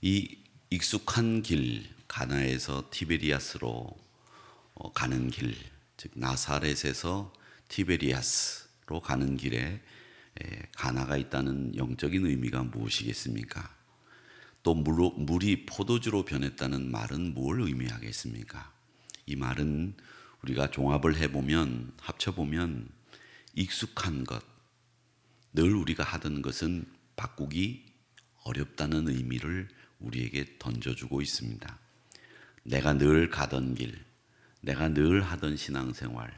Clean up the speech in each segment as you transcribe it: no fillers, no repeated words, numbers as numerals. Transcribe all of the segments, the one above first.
이 익숙한 길, 가나에서 티베리아스로 가는 길, 즉 나사렛에서 티베리아스로 가는 길에 가나가 있다는 영적인 의미가 무엇이겠습니까? 또 물이 포도주로 변했다는 말은 뭘 의미하겠습니까? 이 말은 우리가 종합을 해보면, 합쳐보면 익숙한 것, 늘 우리가 하던 것은 바꾸기 어렵다는 의미를 우리에게 던져주고 있습니다. 내가 늘 가던 길, 내가 늘 하던 신앙생활,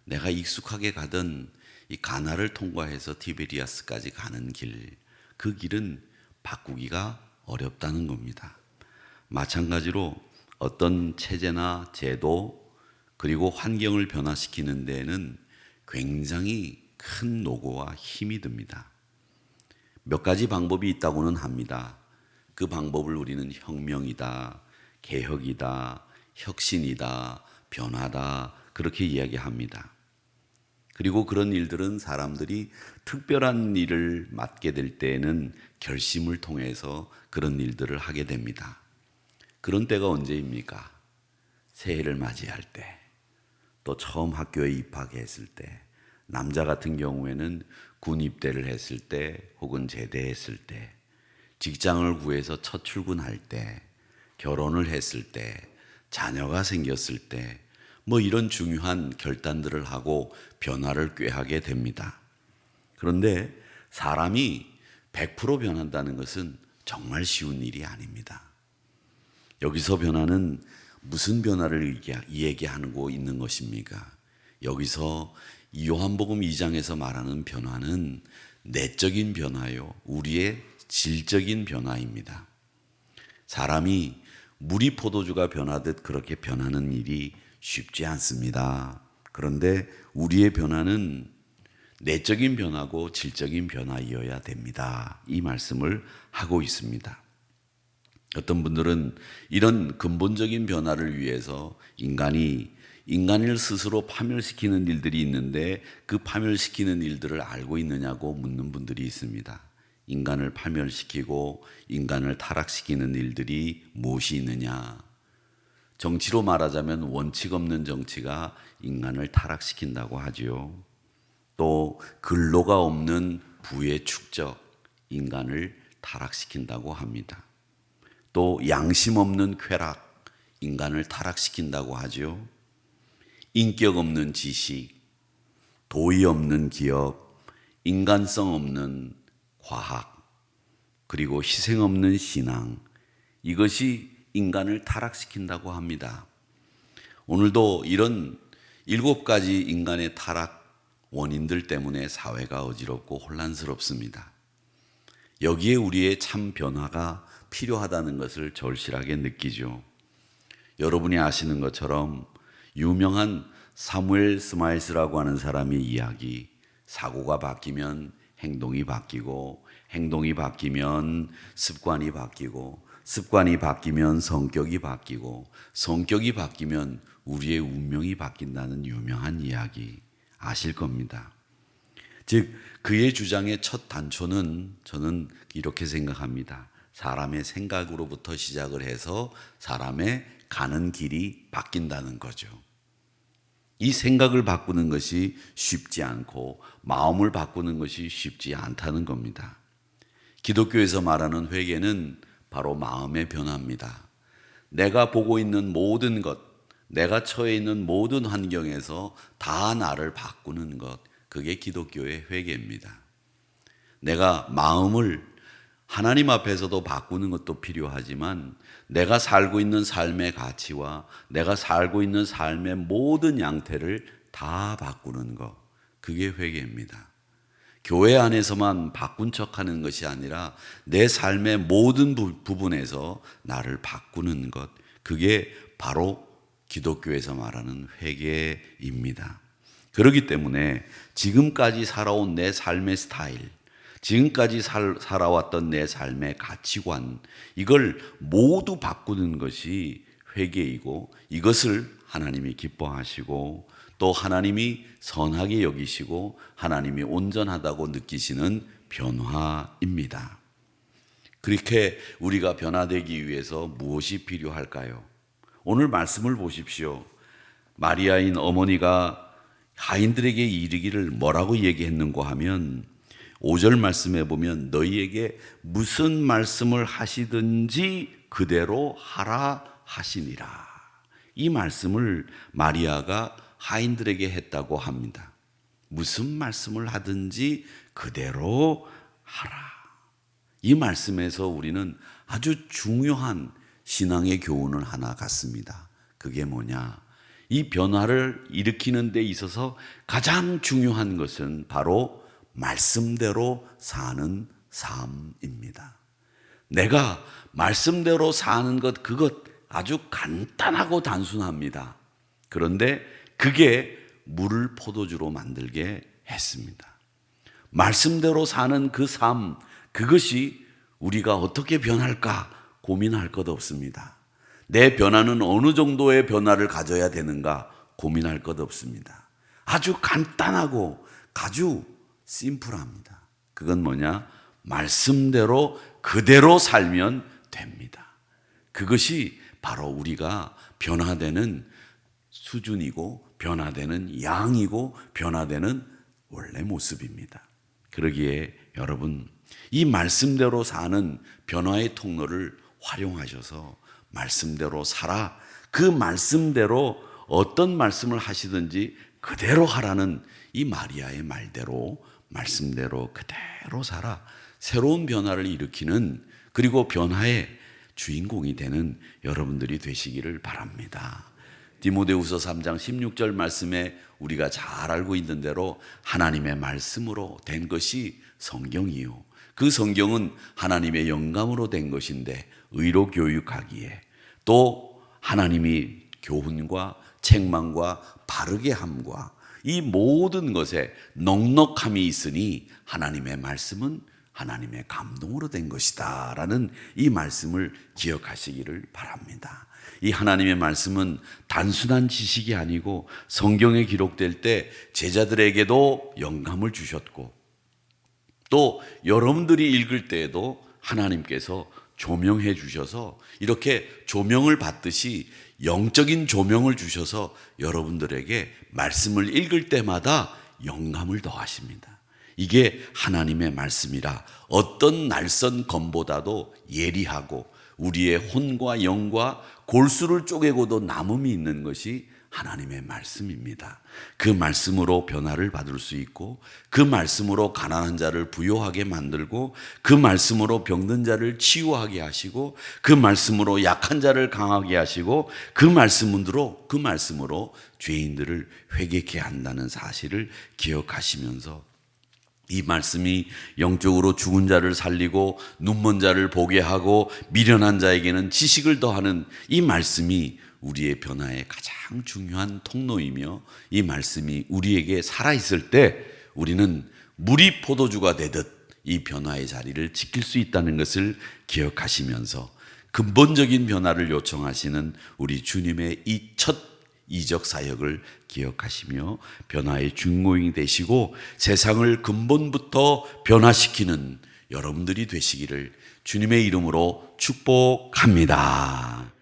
내가 익숙하게 가던 이 가나를 통과해서 티베리아스까지 가는 길, 그 길은 바꾸기가 어렵다는 겁니다. 마찬가지로 어떤 체제나 제도 그리고 환경을 변화시키는 데에는 굉장히 큰 노고와 힘이 듭니다. 몇 가지 방법이 있다고는 합니다. 그 방법을 우리는 혁명이다, 개혁이다, 혁신이다, 변화다 그렇게 이야기합니다. 그리고 그런 일들은 사람들이 특별한 일을 맡게 될 때에는 결심을 통해서 그런 일들을 하게 됩니다. 그런 때가 언제입니까? 새해를 맞이할 때, 또 처음 학교에 입학했을 때, 남자 같은 경우에는 군 입대를 했을 때 혹은 제대했을 때, 직장을 구해서 첫 출근할 때, 결혼을 했을 때, 자녀가 생겼을 때, 이런 중요한 결단들을 하고 변화를 꾀하게 됩니다. 그런데 사람이 100% 변한다는 것은 정말 쉬운 일이 아닙니다. 여기서 변화는 무슨 변화를 얘기하고 있는 것입니까? 여기서 요한복음 2장에서 말하는 변화는 내적인 변화요, 우리의 질적인 변화입니다. 사람이 물이 포도주가 변하듯 그렇게 변하는 일이 쉽지 않습니다. 그런데 우리의 변화는 내적인 변화고 질적인 변화이어야 됩니다. 이 말씀을 하고 있습니다. 어떤 분들은 이런 근본적인 변화를 위해서 인간을 스스로 파멸시키는 일들이 있는데 그 파멸시키는 일들을 알고 있느냐고 묻는 분들이 있습니다. 인간을 파멸시키고 인간을 타락시키는 일들이 무엇이 있느냐? 정치로 말하자면 원칙 없는 정치가 인간을 타락시킨다고 하지요. 또 근로가 없는 부의 축적, 인간을 타락시킨다고 합니다. 또 양심 없는 쾌락, 인간을 타락시킨다고 하죠. 인격 없는 지식, 도의 없는 기업, 인간성 없는 과학, 그리고 희생 없는 신앙, 이것이 인간을 타락시킨다고 합니다. 오늘도 이런 7가지 인간의 타락 원인들 때문에 사회가 어지럽고 혼란스럽습니다. 여기에 우리의 참 변화가 필요하다는 것을 절실하게 느끼죠. 여러분이 아시는 것처럼 유명한 사무엘 스마일스라고 하는 사람의 이야기, 사고가 바뀌면 행동이 바뀌고, 행동이 바뀌면 습관이 바뀌고, 습관이 바뀌면 성격이 바뀌고, 성격이 바뀌면 우리의 운명이 바뀐다는 유명한 이야기 아실 겁니다. 즉 그의 주장의 첫 단초는 저는 이렇게 생각합니다. 사람의 생각으로부터 시작을 해서 사람의 가는 길이 바뀐다는 거죠. 이 생각을 바꾸는 것이 쉽지 않고 마음을 바꾸는 것이 쉽지 않다는 겁니다. 기독교에서 말하는 회개는 바로 마음의 변화입니다. 내가 보고 있는 모든 것, 내가 처해 있는 모든 환경에서 다 나를 바꾸는 것, 그게 기독교의 회개입니다. 내가 마음을 하나님 앞에서도 바꾸는 것도 필요하지만 내가 살고 있는 삶의 가치와 내가 살고 있는 삶의 모든 양태를 다 바꾸는 것, 그게 회개입니다. 교회 안에서만 바꾼 척하는 것이 아니라 내 삶의 모든 부분에서 나를 바꾸는 것, 그게 바로 기독교에서 말하는 회개입니다. 그렇기 때문에 지금까지 살아온 내 삶의 스타일, 지금까지 살아왔던 내 삶의 가치관, 이걸 모두 바꾸는 것이 회개이고, 이것을 하나님이 기뻐하시고 또 하나님이 선하게 여기시고 하나님이 온전하다고 느끼시는 변화입니다. 그렇게 우리가 변화되기 위해서 무엇이 필요할까요? 오늘 말씀을 보십시오. 마리아인 어머니가 하인들에게 이르기를 뭐라고 얘기했는고 하면 5절 말씀에 보면 너희에게 무슨 말씀을 하시든지 그대로 하라 하시니라. 이 말씀을 마리아가 하인들에게 했다고 합니다. 무슨 말씀을 하든지 그대로 하라. 이 말씀에서 우리는 아주 중요한 신앙의 교훈을 하나 갖습니다. 그게 뭐냐? 이 변화를 일으키는 데 있어서 가장 중요한 것은 바로 말씀대로 사는 삶입니다. 내가 말씀대로 사는 것, 그것 아주 간단하고 단순합니다. 그런데 그게 물을 포도주로 만들게 했습니다. 말씀대로 사는 그 삶, 그것이 우리가 어떻게 변할까 고민할 것 없습니다. 내 변화는 어느 정도의 변화를 가져야 되는가 고민할 것 없습니다. 아주 간단하고 아주 심플합니다. 그건 뭐냐? 말씀대로 그대로 살면 됩니다. 그것이 바로 우리가 변화되는 수준이고 변화되는 양이고 변화되는 원래 모습입니다. 그러기에 여러분, 이 말씀대로 사는 변화의 통로를 활용하셔서 말씀대로 살아, 그 말씀대로 어떤 말씀을 하시든지 그대로 하라는 이 마리아의 말대로 말씀대로 그대로 살아 새로운 변화를 일으키는, 그리고 변화의 주인공이 되는 여러분들이 되시기를 바랍니다. 디모데후서 3장 16절 말씀에 우리가 잘 알고 있는 대로 하나님의 말씀으로 된 것이 성경이요, 그 성경은 하나님의 영감으로 된 것인데 의로 교육하기에, 또 하나님이 교훈과 책망과 바르게 함과 이 모든 것에 넉넉함이 있으니 하나님의 말씀은 하나님의 감동으로 된 것이다 라는 이 말씀을 기억하시기를 바랍니다. 이 하나님의 말씀은 단순한 지식이 아니고 성경에 기록될 때 제자들에게도 영감을 주셨고, 또 여러분들이 읽을 때에도 하나님께서 조명해 주셔서 이렇게 조명을 받듯이 영적인 조명을 주셔서 여러분들에게 말씀을 읽을 때마다 영감을 더하십니다. 이게 하나님의 말씀이라 어떤 날선 검보다도 예리하고 우리의 혼과 영과 골수를 쪼개고도 남음이 있는 것이 하나님의 말씀입니다. 그 말씀으로 변화를 받을 수 있고, 그 말씀으로 가난한 자를 부요하게 만들고, 그 말씀으로 병든 자를 치유하게 하시고, 그 말씀으로 약한 자를 강하게 하시고, 그 말씀으로 죄인들을 회개케 한다는 사실을 기억하시면서 이 말씀이 영적으로 죽은 자를 살리고 눈먼 자를 보게 하고 미련한 자에게는 지식을 더하는 이 말씀이 우리의 변화의 가장 중요한 통로이며, 이 말씀이 우리에게 살아있을 때 우리는 물이 포도주가 되듯 이 변화의 자리를 지킬 수 있다는 것을 기억하시면서 근본적인 변화를 요청하시는 우리 주님의 이 첫 이적 사역을 기억하시며 변화의 주인공이 되시고 세상을 근본부터 변화시키는 여러분들이 되시기를 주님의 이름으로 축복합니다.